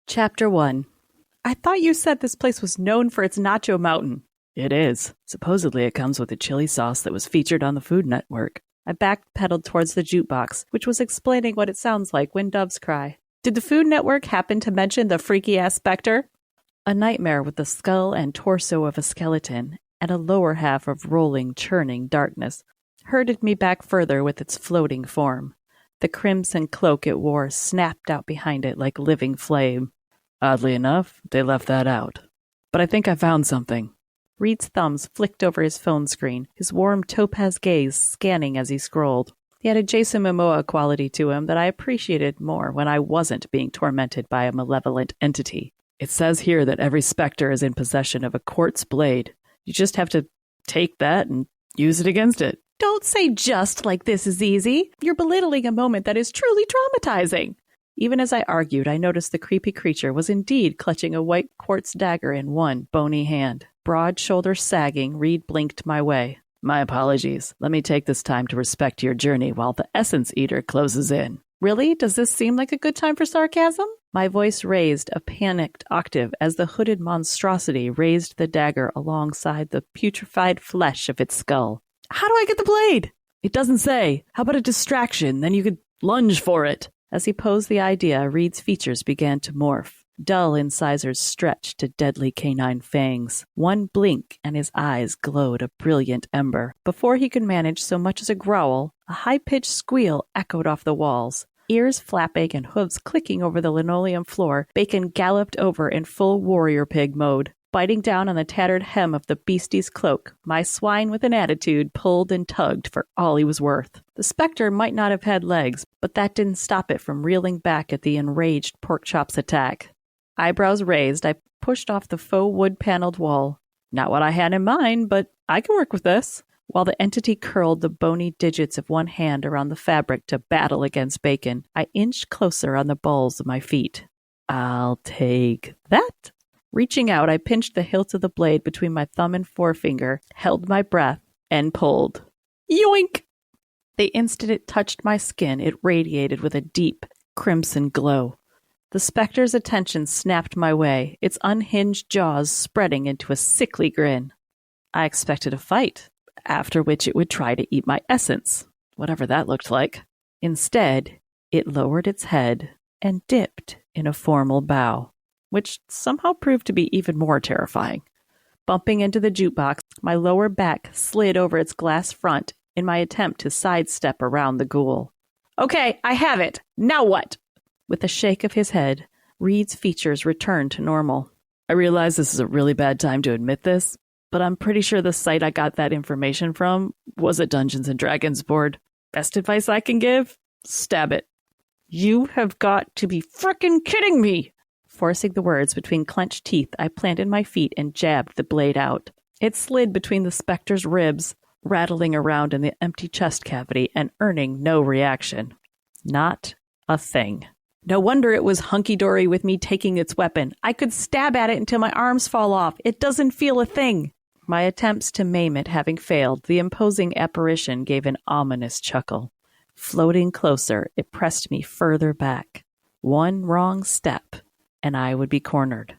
Chapter 1. I thought you said this place was known for its nacho mountain. It is. Supposedly it comes with a chili sauce that was featured on the Food Network. I backpedaled towards the jukebox, which was explaining what it sounds like when doves cry. Did the Food Network happen to mention the freaky-ass specter? A nightmare with the skull and torso of a skeleton, and a lower half of rolling, churning darkness, herded me back further with its floating form. The crimson cloak it wore snapped out behind it like living flame. Oddly enough, they left that out. But I think I found something. Reid's thumbs flicked over his phone screen, his warm topaz gaze scanning as he scrolled. He had a Jason Momoa quality to him that I appreciated more when I wasn't being tormented by a malevolent entity. It says here that every specter is in possession of a quartz blade. You just have to take that and use it against it. Don't say just like this is easy. You're belittling a moment that is truly traumatizing. Even as I argued, I noticed the creepy creature was indeed clutching a white quartz dagger in one bony hand. Broad shoulders sagging, Reid blinked my way. My apologies. Let me take this time to respect your journey while the Essence Eater closes in. Really? Does this seem like a good time for sarcasm? My voice raised a panicked octave as the hooded monstrosity raised the dagger alongside the putrefied flesh of its skull. How do I get the blade? It doesn't say. How about a distraction? Then you could lunge for it. As he posed the idea, Reid's features began to morph. Dull incisors stretched to deadly canine fangs. One blink and his eyes glowed a brilliant ember. Before he could manage so much as a growl, a high-pitched squeal echoed off the walls. Ears flapping and hooves clicking over the linoleum floor, Bacon galloped over in full warrior pig mode. Biting down on the tattered hem of the beastie's cloak, my swine with an attitude pulled and tugged for all he was worth. The specter might not have had legs, but that didn't stop it from reeling back at the enraged Porkchop's attack. Eyebrows raised, I pushed off the faux wood-paneled wall. Not what I had in mind, but I can work with this. While the entity curled the bony digits of one hand around the fabric to battle against Bacon, I inched closer on the balls of my feet. I'll take that. Reaching out, I pinched the hilt of the blade between my thumb and forefinger, held my breath, and pulled. Yoink! The instant it touched my skin, it radiated with a deep, crimson glow. The specter's attention snapped my way, its unhinged jaws spreading into a sickly grin. I expected a fight, after which it would try to eat my essence, whatever that looked like. Instead, it lowered its head and dipped in a formal bow, which somehow proved to be even more terrifying. Bumping into the jukebox, my lower back slid over its glass front in my attempt to sidestep around the ghoul. Okay, I have it. Now what? With a shake of his head, Reid's features returned to normal. I realize this is a really bad time to admit this, but I'm pretty sure the site I got that information from was a Dungeons & Dragons board. Best advice I can give? Stab it. You have got to be frickin' kidding me! Forcing the words between clenched teeth, I planted my feet and jabbed the blade out. It slid between the specter's ribs, rattling around in the empty chest cavity and earning no reaction. Not a thing. No wonder it was hunky-dory with me taking its weapon. I could stab at it until my arms fall off. It doesn't feel a thing. My attempts to maim it having failed, the imposing apparition gave an ominous chuckle. Floating closer, it pressed me further back. One wrong step, and I would be cornered.